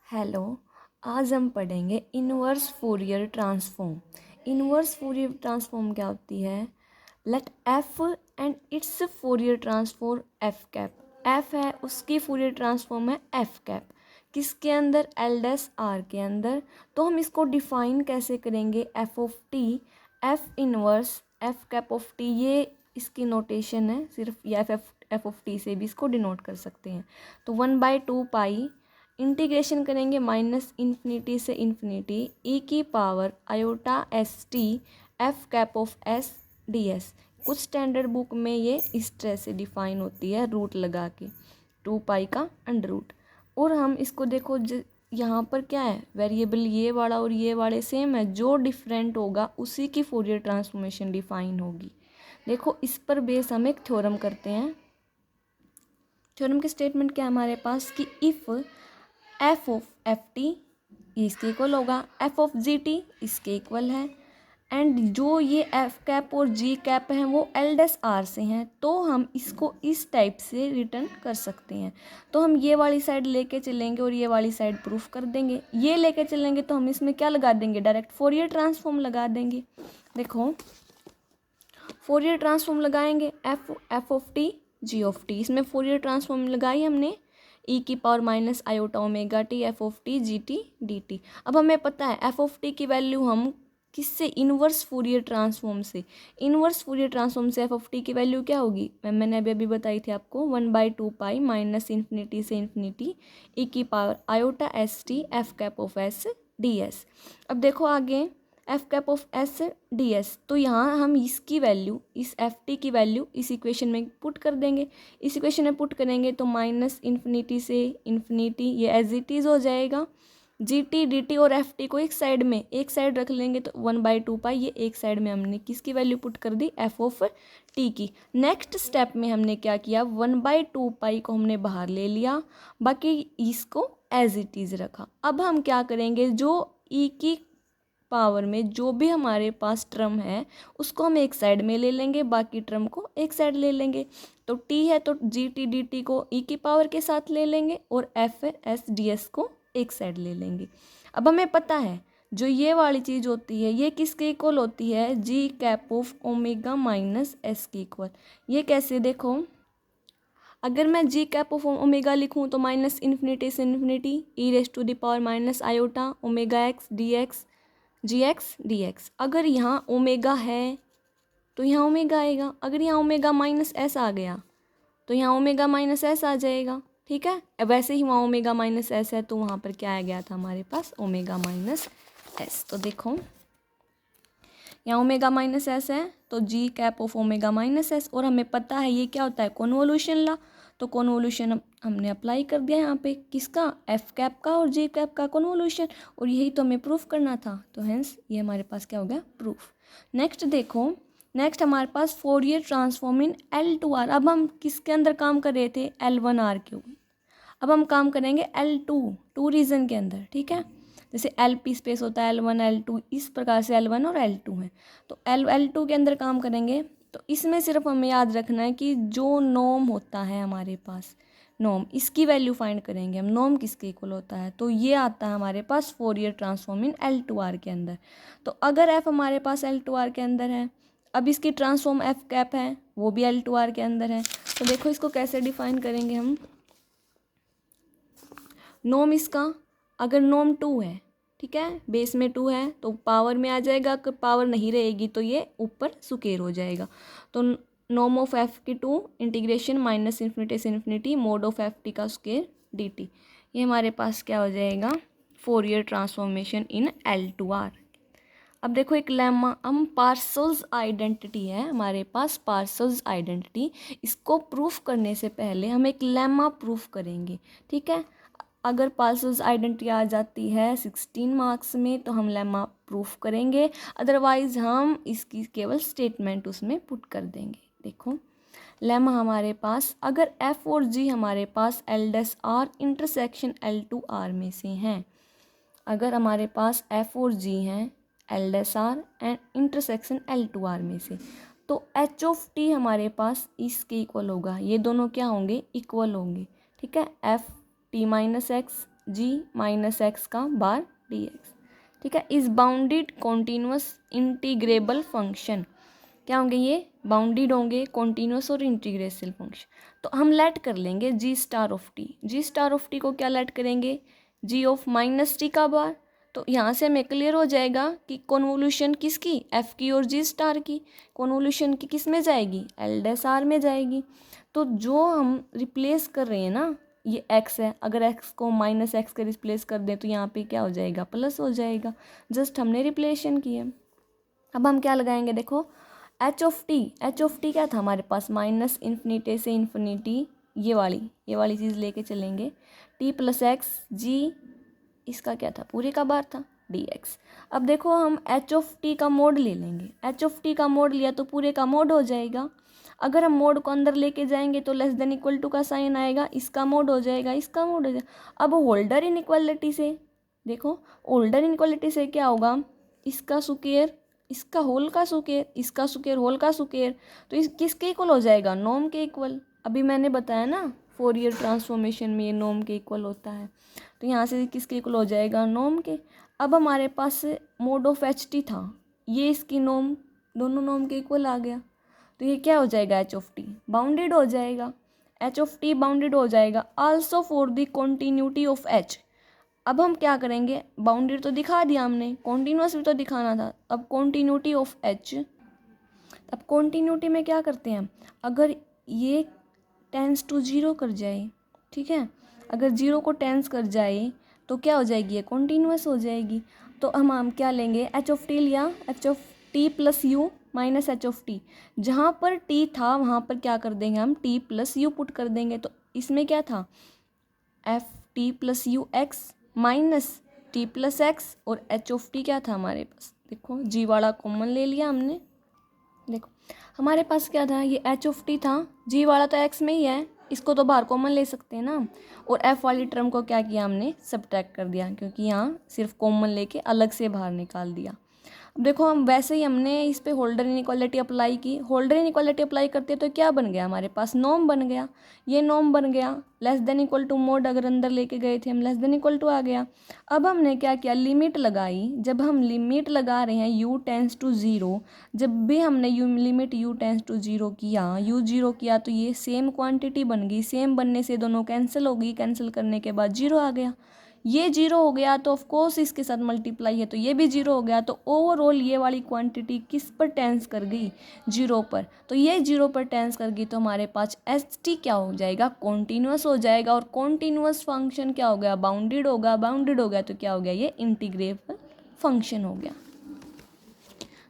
Hello. आज हम पढ़ेंगे inverse Fourier transform. Inverse Fourier transform क्या होती है? Let F and its Fourier transform F cap. F है, उसकी फूरियर ट्रांसफॉर्म है एफ कैप। किसके अंदर? एल डैश आर के अंदर। तो हम इसको डिफाइन कैसे करेंगे? F of T, F inverse F cap of T, ये इसकी नोटेशन है सिर्फ। या एफ ऑफ टी से भी इसको डिनोट कर सकते हैं। तो 1/2 पाई इंटीग्रेशन करेंगे माइनस इन्फिनिटी से इन्फिनिटी ई की power iota S T F cap of S D S. कुछ स्टैंडर्ड बुक में ये इस तरह से डिफाइन होती है, रूट लगा के, 2 पाई का अंडर रूट। और हम इसको देखो, यहाँ पर क्या है, वेरिएबल ये वाला और ये वाले सेम है, जो डिफरेंट होगा उसी की फोरियर ट्रांसफॉर्मेशन डिफाइन होगी। देखो, इस पर बेस हम एक थ्योरम करते हैं। थ्योरम की स्टेटमेंट क्या है हमारे पास कि if F of F T इसके इक्वल होगा, एफ ऑफ जी टी इसके इक्वल है, एंड जो ये एफ कैप और जी कैप हैं वो एल डैश आर से हैं, तो हम इसको इस टाइप से रिटर्न कर सकते हैं। तो हम ये वाली साइड लेके चलेंगे और ये वाली साइड प्रूफ कर देंगे। ये लेके चलेंगे तो हम इसमें क्या लगा देंगे? डायरेक्ट फोरियर ट्रांसफॉर्म लगा देंगे। देखो, फोरियर ट्रांसफॉर्म लगाएंगे, F of T ji of T, इसमें फोरियर ट्रांसफॉर्म लगाई हमने, ई की power minus iota omega T F of T G T D T. अब हमें पता है एफ ऑफ टी की वैल्यू हम किससे? इनवर्स फोरियर ट्रांसफॉर्म से। इनवर्स फोरियर ट्रांसफॉर्म से एफ ऑफ टी की वैल्यू क्या होगी? मैंने अभी बताई थी आपको, 1/2 पाई माइनस इन्फिनिटी से इन्फिनिटी ई की power iota S T F cap of S D S. अब देखो आगे, F cap of S D S, तो यहाँ हम इसकी वैल्यू, इस एफ टी की वैल्यू इस इक्वेशन में पुट कर देंगे। इस इक्वेशन में पुट करेंगे तो माइनस इन्फिनिटी से इन्फिनिटी ये एज इट इज़ हो जाएगा। जी टी डी टी और एफ टी को एक साइड रख लेंगे तो 1/2 पाई, ये एक साइड में हमने किसकी वैल्यू पुट कर दी? एफ ऑफ टी की। नेक्स्ट स्टेप में हमने क्या किया? 1/2 पाई को हमने बाहर ले लिया, बाकी इसको एज इट इज़ रखा। अब हम क्या करेंगे? जो ई की पावर में जो भी हमारे पास टर्म है उसको हम एक साइड में ले लेंगे, बाकी टर्म को एक साइड ले लेंगे। तो टी है तो जी टी डी टी को ई की पावर के साथ ले लेंगे और एफ एस डी एस को एक साइड ले लेंगे। अब हमें पता है जो ये वाली चीज़ होती है ये किसके इक्वल होती है? G cap of omega minus S के इक्वल। ये कैसे? देखो, अगर मैं जी कैप ऑफ ओमेगा लिखूँ तो माइनस इन्फिनिटी से infinity e raise to the power minus iota omega x d x g x d x. अगर यहाँ ओमेगा है तो यहाँ ओमेगा आएगा, अगर यहाँ ओमेगा माइनस एस आ गया तो यहाँ ओमेगा माइनस एस आ जाएगा। ठीक है, वैसे ही वहाँ ओमेगा माइनस एस है तो वहाँ पर क्या आ गया था हमारे पास? Omega minus S. तो देखो, यहाँ ओमेगा माइनस एस है तो G cap of omega minus S, और हमें पता है ये क्या होता है? Convolution law. तो कॉन्वोल्यूशन हमने अप्लाई कर दिया यहाँ पे, किसका? एफ कैप का और जी कैप का कॉन्वोल्यूशन, और यही तो हमें प्रूफ करना था। तो हेंस ये हमारे पास क्या हो गया? प्रूफ। नेक्स्ट देखो, नेक्स्ट हमारे पास फोरियर ट्रांसफॉर्म इन L2R। अब हम किसके अंदर काम कर रहे थे? L1R के। अब हम काम करेंगे L2 रीजन के अंदर। ठीक है, जैसे एल पी स्पेस होता है L1 L2, इस प्रकार से L1 और L2 है। तो L2 के अंदर काम करेंगे तो इसमें सिर्फ हमें याद रखना है कि जो नॉर्म होता है हमारे पास, नॉर्म, इसकी वैल्यू फाइंड करेंगे हम। नॉर्म किसके इक्वल होता है? तो ये आता है हमारे पास फोरियर ट्रांसफॉर्म इन L2R के अंदर। तो अगर एफ हमारे पास L2R के अंदर है, अब इसकी ट्रांसफॉर्म एफ कैप है वो भी L2R के अंदर है। तो देखो इसको कैसे डिफाइन करेंगे हम। नॉर्म इसका, अगर नॉर्म 2 है, ठीक है, बेस में 2 है तो पावर में आ जाएगा, अगर पावर नहीं रहेगी तो ये ऊपर सुकेर हो जाएगा। तो नॉर्म ऑफ एफ की 2 इंटीग्रेशन माइनस इन्फिनिटी से infinity mode of F T का स्क्वायर डी टी। ये हमारे पास क्या हो जाएगा? Fourier transformation in L2R। अब देखो एक लेमा, हम पार्सल्स आइडेंटिटी है हमारे पास, पार्सल्स आइडेंटिटी, इसको प्रूफ करने से पहले हम एक लेमा प्रूफ करेंगे। ठीक है, अगर पार्सल्स आइडेंटिटी आ जाती है 16 मार्क्स में तो हम लेमा प्रूफ करेंगे, अदरवाइज हम इसकी केवल स्टेटमेंट उसमें पुट कर देंगे। देखो लेमा हमारे पास, अगर एफ और जी हमारे पास L dash R intersection L2R में से हैं, अगर हमारे पास एफ और जी हैं L dash R and intersection L2R में से, तो एच ऑफ टी हमारे पास इसके इक्वल होगा। ये दोनों क्या होंगे? इक्वल होंगे। ठीक है, एफ टी माइनस एक्स जी माइनस एक्स का बार डी एक्स, ठीक है। इस बाउंडेड कॉन्टीन्यूस इंटीग्रेबल फंक्शन क्या होंगे, ये बाउंडेड होंगे, कॉन्टीन्यूस और इंटीग्रेबल फंक्शन। तो हम लेट कर लेंगे G star of T, G star of T को क्या लेट करेंगे, जी ऑफ माइनस टी का बार। तो यहाँ से हमें क्लियर हो जाएगा कि कॉन्वोल्यूशन किसकी, एफ की और जी स्टार की, कॉन्वोल्यूशन की किस में जाएगी, एल डैश आर में जाएगी। तो जो हम रिप्लेस कर रहे हैं ना, ये x है, अगर x को माइनस एक्स के रिप्लेस कर दें तो यहाँ पे क्या हो जाएगा, प्लस हो जाएगा, जस्ट हमने रिप्लेशन किया। अब हम क्या लगाएंगे, देखो एच ऑफ टी क्या था हमारे पास, माइनस इन्फिनिटी से इन्फिनिटी, ये वाली चीज़ लेके चलेंगे, टी प्लस एक्स जी, इसका क्या था, पूरे का बार था डी एक्स। अब देखो हम एच ऑफ टी का मोड ले लेंगे, एच ऑफ टी का मोड लिया तो पूरे का मोड हो जाएगा। अगर हम मोड को अंदर लेके जाएंगे तो लेस देन इक्वल टू का साइन आएगा, इसका मोड हो जाएगा, इसका मोड हो जाएगा। अब होल्डर इनइक्वालिटी से देखो, होल्डर इनइक्वालिटी से क्या होगा, इसका स्क्वायर इसका होल का स्क्वायर, इसका स्क्वायर होल का स्क्वायर, तो इस किसके इक्वल हो जाएगा, नॉर्म के इक्वल। अभी मैंने बताया ना फोरियर ट्रांसफॉर्मेशन में ये नॉर्म के इक्वल होता है, तो यहाँ से किसके इक्वल हो जाएगा, नॉर्म के। अब हमारे पास मोड ऑफ एच टी था, ये इसकी नॉर्म, दोनों नॉर्म के इक्वल आ गया, तो ये क्या हो जाएगा, एच ऑफ टी बाउंडेड हो जाएगा, एच ऑफ टी बाउंडेड हो जाएगा। Also for the continuity of H. अब हम क्या करेंगे, बाउंडेड तो दिखा दिया हमने, कॉन्टीन्यूअस भी तो दिखाना था। अब कॉन्टीन्यूटी ऑफ एच, अब कॉन्टीन्यूटी में क्या करते हैं, अगर ये टेंस टू जीरो कर जाए, ठीक है, अगर जीरो को टेंस कर जाए तो क्या हो जाएगी, ये कॉन्टीन्यूअस हो जाएगी। तो हम क्या लेंगे, एच ऑफ टी लिया, H of T plus you minus H of T, जहाँ पर टी था वहाँ पर क्या कर देंगे हम, टी प्लस यू पुट कर देंगे। तो इसमें क्या था, F T plus you x minus T plus x, और एच ऑफ टी क्या था हमारे पास, देखो जी वाला कॉमन ले लिया हमने, देखो हमारे पास क्या था, ये एच ऑफ टी था, जी वाला तो एक्स में ही है, इसको तो बाहर कॉमन ले सकते हैं ना, और एफ वाली टर्म को क्या किया हमने, सब्ट्रैक्ट कर दिया, क्योंकि यहाँ सिर्फ कॉमन लेके अलग से बाहर निकाल दिया। अब देखो हम वैसे ही हमने इस पे होल्डर इनइक्वालिटी अप्लाई की, होल्डर इनइक्वालिटी अप्लाई करते तो क्या बन गया हमारे पास, नॉर्म बन गया, ये नॉर्म बन गया, less than equal to mod अगर अंदर लेके गए थे हम, लेस देन इक्वल टू आ गया। अब हमने क्या किया, लिमिट लगाई, जब हम लिमिट लगा रहे हैं u टेंस टू ज़ीरो, जब भी हमने limit u tends to zero किया, u ज़ीरो किया तो ये सेम क्वांटिटी बन गई, सेम बनने से दोनों कैंसिल हो गई, कैंसिल करने के बाद जीरो आ गया, ये जीरो हो गया तो ऑफ कोर्स इसके साथ मल्टीप्लाई है तो ये भी जीरो हो गया, तो ओवरऑल ये वाली क्वांटिटी किस पर टेंस कर गई, जीरो पर, तो ये जीरो पर टेंस कर गई, तो हमारे पास एच टी क्या हो जाएगा, कॉन्टीन्यूअस हो जाएगा, और कॉन्टीन्यूअस फंक्शन क्या हो गया, बाउंडेड होगा, बाउंडेड हो गया तो क्या हो गया, ये इंटीग्रेबल फंक्शन हो गया।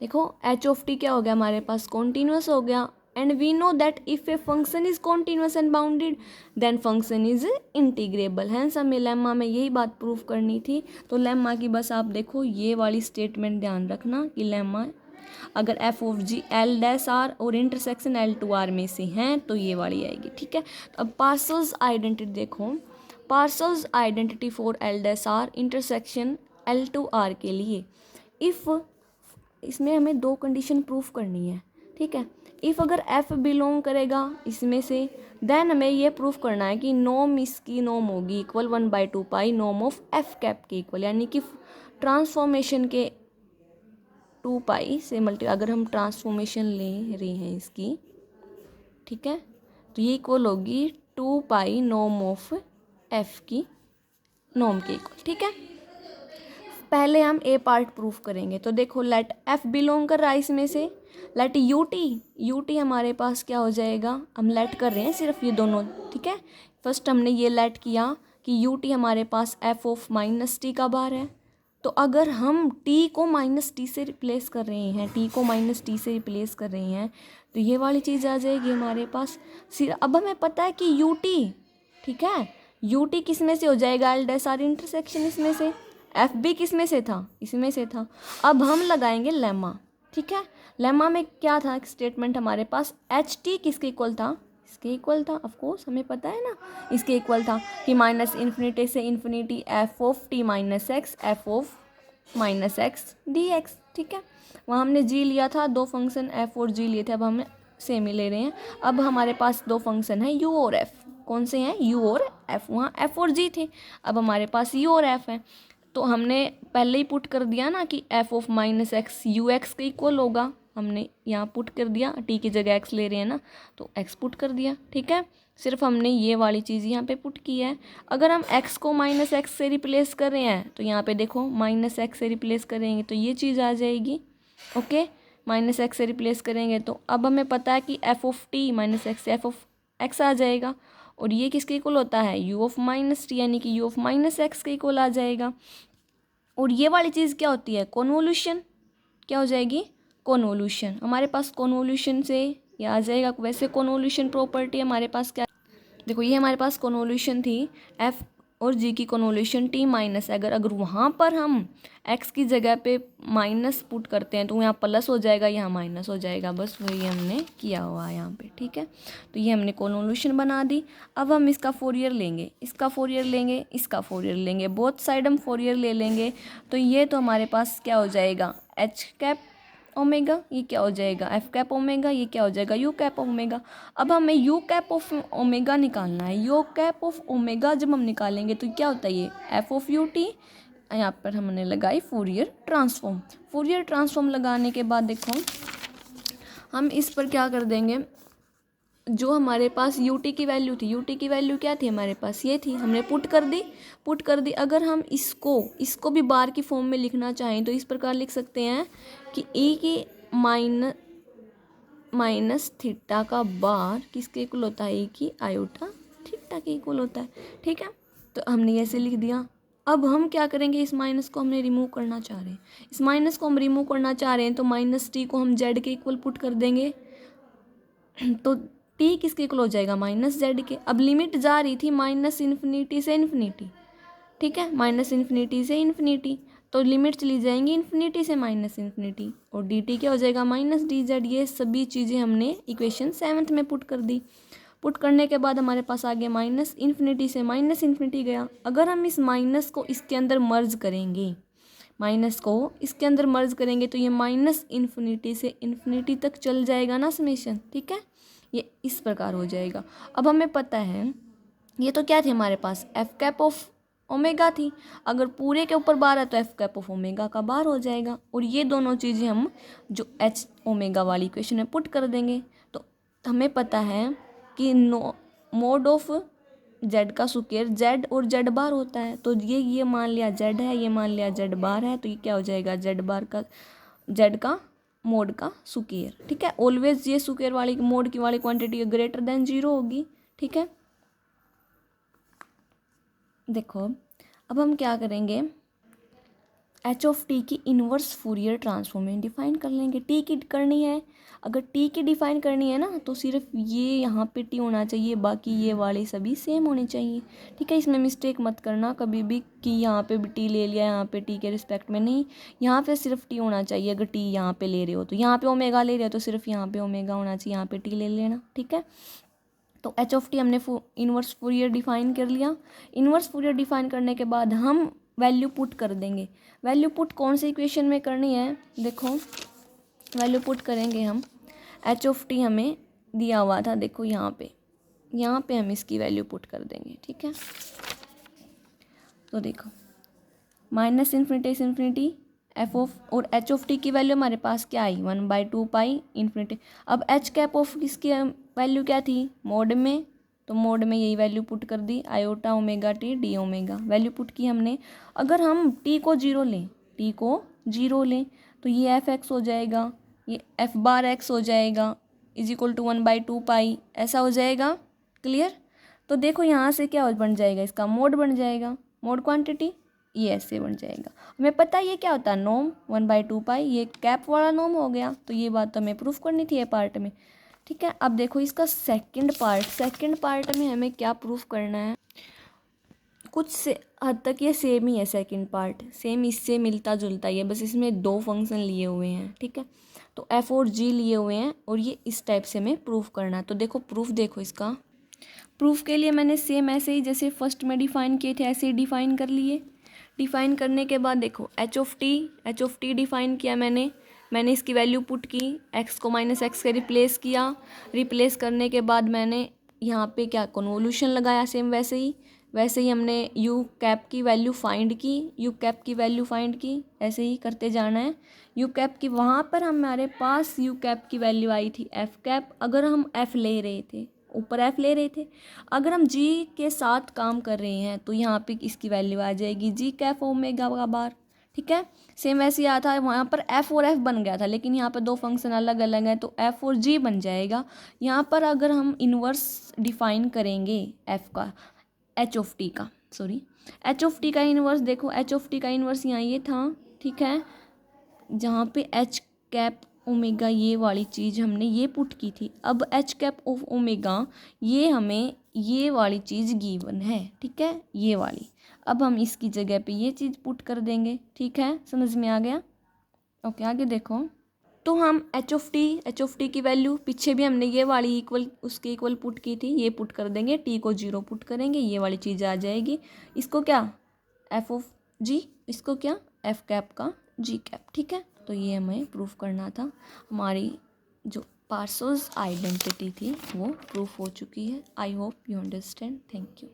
देखो एच ऑफ टी क्या हो गया हमारे पास, कॉन्टीन्यूअस हो गया, and we know that if a function is continuous and bounded then function is integrable। Hence हमें लेम्मा में यही बात प्रूफ करनी थी, तो लेम्मा की बस आप देखो ये वाली स्टेटमेंट ध्यान रखना कि लेम्मा अगर F of G L dash R और इंटरसेक्शन एल टू आर में से हैं तो ये वाली आएगी, ठीक है। तो अब पार्सल्स आइडेंटिटी देखो, Parseval's identity for L dash R intersection L two R के लिए, इफ़ इसमें हमें दो कंडीशन प्रूफ करनी है, ठीक है। इफ़ अगर f बिलोंग करेगा इसमें से, देन हमें ये प्रूफ करना है कि नॉर्म इसकी नॉर्म होगी equal 1/2 norm of f cap के इक्वल, यानी कि ट्रांसफॉर्मेशन के 2 से मल्टी, अगर हम ट्रांसफॉर्मेशन ले रहे हैं इसकी, ठीक है, तो ये इक्वल होगी 2 नॉर्म ऑफ f की नॉर्म के इक्वल, ठीक है। पहले हम ए पार्ट प्रूफ करेंगे, तो देखो लेट f बिलोंग कर रहा है इसमें से, लेट यू टी हमारे पास क्या हो जाएगा, हम लेट कर रहे हैं सिर्फ ये दोनों, ठीक है। फर्स्ट हमने ये लेट किया कि यू टी हमारे पास एफ ऑफ माइनस टी का बार है, तो अगर हम टी को माइनस टी से रिप्लेस कर रहे हैं, टी को माइनस टी से रिप्लेस कर रहे हैं, तो ये वाली चीज़ आ जाएगी हमारे पास। अब हमें पता है कि यू टी, ठीक है, यू टी किस में से हो जाएगा, एल डैश आर इंटरसेक्शन इसमें से, एफ बी किस में से था, इसमें से था। अब हम लगाएंगे लेमा, ठीक है। लेमा में क्या था, एक स्टेटमेंट हमारे पास, एच टी किसके इक्वल था, इसके इक्वल था, ऑफ कोर्स हमें पता है ना, इसके इक्वल था कि माइनस इन्फिनिटी से infinity F of T minus x, F of minus x d x, ठीक है। वहाँ हमने जी लिया था, दो फंक्शन एफ और जी लिए थे, अब हमें सेम ही ले रहे हैं। अब हमारे पास दो फंक्शन है यू और एफ, कौन से हैं, यू और एफ, वहाँ एफ और जी थे, अब हमारे पास यू और एफ है। तो हमने पहले ही पुट कर दिया ना कि F of minus x you x के इक्वल होगा, हमने यहाँ पुट कर दिया, टी की जगह एक्स ले रहे हैं ना तो एक्स पुट कर दिया, ठीक है। सिर्फ हमने ये वाली चीज़ यहाँ पे पुट की है। अगर हम एक्स को माइनस एक्स से रिप्लेस कर रहे हैं तो यहाँ पे देखो माइनस एक्स से रिप्लेस करेंगे तो ये चीज़ आ जाएगी, ओके। माइनस एक्स से रिप्लेस करेंगे तो अब हमें पता है कि F of T minus x से एफ ऑफ एक्स आ जाएगा, और ये किसके इक्वल होता है, यू ऑफ माइनस टी, यानी कि यू ऑफ माइनस एक्स के इक्वल आ जाएगा। और ये वाली चीज़ क्या होती है, कॉन्वोल्यूशन, क्या हो जाएगी, कॉन्वोल्यूशन। हमारे पास कॉन्वोल्यूशन से ये आ जाएगा। वैसे कॉन्वोल्यूशन प्रॉपर्टी हमारे पास क्या, देखो ये हमारे पास कॉन्वोल्यूशन थी एफ और जी की कॉन्वोल्यूशन टी माइनस, अगर वहाँ पर हम एक्स की जगह पे माइनस पुट करते हैं तो यहाँ प्लस हो जाएगा, यहाँ माइनस हो जाएगा, बस वही हमने किया हुआ है यहाँ पे, ठीक है। तो ये हमने कॉन्वोल्यूशन बना दी। अब हम इसका फोरियर लेंगे, इसका फोरियर लेंगे, इसका फोरियर लेंगे, बोथ साइड हम फोरियर ले लेंगे। तो ये तो हमारे पास क्या हो जाएगा, एच कैप ओमेगा, ये क्या हो जाएगा एफ कैप ओमेगा, ये क्या हो जाएगा यू कैप ओमेगा। अब हमें यू कैप ऑफ ओमेगा निकालना है। यू कैप ऑफ ओमेगा जब हम निकालेंगे तो क्या होता है, ये एफ ऑफ यू टी, यहाँ पर हमने लगाई फोरियर ट्रांसफॉर्म। फोरियर ट्रांसफॉर्म लगाने के बाद देखो हम इस पर क्या कर देंगे, जो हमारे पास यू टी की वैल्यू थी, यू टी की वैल्यू क्या थी हमारे पास, ये थी, हमने पुट कर दी। अगर हम इसको भी बार की फॉर्म में लिखना चाहें तो इस प्रकार लिख सकते हैं कि ए की माइनस थीटा का बार किसके इक्वल होता है, ए की आयोटा थीटा के इक्वल होता है, ठीक है। तो हमने ऐसे लिख दिया। अब हम क्या करेंगे, इस माइनस को हमने रिमूव करना चाह रहे हैं, इस माइनस को हम रिमूव करना चाह रहे हैं तो माइनस टी को हम जेड के इक्वल पुट कर देंगे, तो टी किसके इक्वल हो जाएगा, माइनस जेड के। अब लिमिट जा रही थी माइनस इन्फिनिटी से इन्फिनिटी, ठीक है, माइनस इन्फिनिटी से इन्फिनिटी, तो लिमिट चली जाएंगी इन्फिनिटी से माइनस इन्फिनिटी, और डी टी क्या हो जाएगा माइनस डी जेड। ये सभी चीज़ें हमने इक्वेशन 7 में पुट कर दी। पुट करने के बाद हमारे पास आ गया माइनस इन्फिनिटी से माइनस इन्फिनिटी गया। अगर हम इस माइनस को इसके अंदर मर्ज करेंगे, माइनस को इसके अंदर मर्ज करेंगे तो ये माइनस इन्फिनिटी से इन्फिनिटी तक चल जाएगा ना समेशन, ठीक है, ये इस प्रकार हो जाएगा। अब हमें पता है ये तो क्या थे हमारे पास, एफ कैप ऑफ ओमेगा थी, अगर पूरे के ऊपर बार है तो एफ कैप ऑफ ओमेगा का बार हो जाएगा, और ये दोनों चीज़ें हम जो एच ओमेगा वाली इक्वेशन में पुट कर देंगे। तो हमें पता है कि मोड ऑफ जेड का स्क्वायर जेड और जेड बार होता है, तो ये मान लिया जेड है, ये मान लिया जेड बार है, तो ये क्या हो जाएगा जेड बार का जेड का मोड का स्क्वायर, ठीक है। ऑलवेज ये स्क्वायर वाली मोड की वाली क्वांटिटी ग्रेटर देन 0 होगी, ठीक है। देखो अब हम क्या करेंगे, एच ऑफ टी की इन्वर्स फूरियर ट्रांसफॉर्म डिफाइन कर लेंगे। टी की करनी है, अगर टी की डिफाइन करनी है ना तो सिर्फ ये यहाँ पे टी होना चाहिए, बाकी ये वाले सभी सेम होने चाहिए, ठीक है। इसमें मिस्टेक मत करना कभी भी कि यहाँ पे भी टी ले लिया, यहाँ पे टी के रिस्पेक्ट में नहीं, यहाँ पे सिर्फ टी होना चाहिए। अगर टी यहाँ पे ले रहे हो तो यहाँ पे ओमेगा ले रहे हो तो सिर्फ यहाँ पे ओमेगा होना चाहिए, यहाँ पे टी ले लेना, ठीक है। तो एच ऑफ टी हमने इन्वर्स फूरियर डिफाइन कर लिया। इन्वर्स फूरियर डिफाइन करने के बाद हम वैल्यू पुट कर देंगे। वैल्यू पुट कौन सी इक्वेशन में करनी है, देखो वैल्यू पुट करेंगे हम, एच ऑफ टी हमें दिया हुआ था, देखो यहाँ पे हम इसकी वैल्यू पुट कर देंगे, ठीक है। तो देखो माइनस इन्फिनिटी से इन्फिनिटी एफ ऑफ, और एच ऑफ टी की वैल्यू हमारे पास क्या आई 1/2 पाई इन्फिनिटी। अब एच कैप ऑफ किसकी वैल्यू क्या थी, मोड में, तो मोड में यही वैल्यू पुट कर दी, iota omega T D omega value put की हमने। अगर हम टी को 0 लें तो ये एफ एक्स हो जाएगा, ये एफ बार एक्स हो जाएगा इज इक्वल टू 1/2 पाई, ऐसा हो जाएगा, क्लियर। तो देखो यहाँ से क्या बन जाएगा, इसका मोड बन जाएगा, मोड क्वांटिटी ये ऐसे बन जाएगा। हमें पता है ये क्या होता है नॉर्म 1/2 पाई, ये कैप वाला नॉर्म हो गया, तो ये बात तो हमें प्रूफ करनी थी ये पार्ट में, ठीक है। अब देखो इसका सेकंड पार्ट में हमें क्या प्रूफ करना है, कुछ से हद तक ये सेम ही है, सेकंड पार्ट सेम इससे मिलता जुलता ही है, बस इसमें 2 फंक्शन लिए हुए हैं, ठीक है। तो एफ और जी लिए हुए हैं और ये इस टाइप से हमें प्रूफ करना है। तो देखो प्रूफ, देखो इसका प्रूफ के लिए मैंने सेम ऐसे ही जैसे फर्स्ट में डिफ़ाइन किए थे ऐसे ही डिफ़ाइन कर लिए। डिफ़ाइन करने के बाद देखो एच ऑफ टी डिफ़ाइन किया मैंने इसकी वैल्यू पुट की, एक्स को माइनस एक्स से रिप्लेस किया, रिप्लेस करने के बाद मैंने यहाँ पे क्या कन्वोल्यूशन लगाया, सेम वैसे ही हमने यू कैप की वैल्यू फाइंड की, यू कैप की वैल्यू फाइंड की, ऐसे ही करते जाना है। यू कैप की वहाँ पर हमारे पास यू कैप की वैल्यू आई थी एफ कैप, अगर हम एफ ले रहे थे, ऊपर एफ ले रहे थे, अगर हम जी के साथ काम कर रहे हैं तो यहाँ पे इसकी वैल्यू आ जाएगी जी कैप ओमेगा का बार, ठीक है। सेम वैसे ही आता है, वहाँ पर एफ और एफ बन गया था, लेकिन यहाँ पर दो फंक्शन अलग अलग हैं तो एफ और जी बन जाएगा। यहाँ पर अगर हम इन्वर्स डिफाइन करेंगे एफ का, एच ऑफ टी का, सॉरी एच ऑफ टी का इन्वर्स, देखो एच ऑफ टी का इन्वर्स यहाँ ये था, ठीक है, जहाँ पे एच कैप ओमेगा ये वाली चीज़ हमने ये पुट की थी। अब एच कैप ऑफ ओमेगा ये हमें ये वाली चीज़ गिवन है, ठीक है, ये वाली। अब हम इसकी जगह पे ये चीज़ पुट कर देंगे, ठीक है, समझ में आ गया। ओके, आगे देखो। तो हम एच ऑफ टी की वैल्यू पीछे भी हमने ये वाली इक्वल उसके इक्वल पुट की थी, ये पुट कर देंगे, टी को 0 पुट करेंगे, ये वाली चीज़ आ जाएगी। इसको क्या एफ ऑफ जी, इसको क्या एफ कैप का जी कैप, ठीक है। तो ये हमें प्रूफ करना था, हमारी जो पार्सेल्स आइडेंटिटी थी वो प्रूफ हो चुकी है। I hope you understand. Thank you.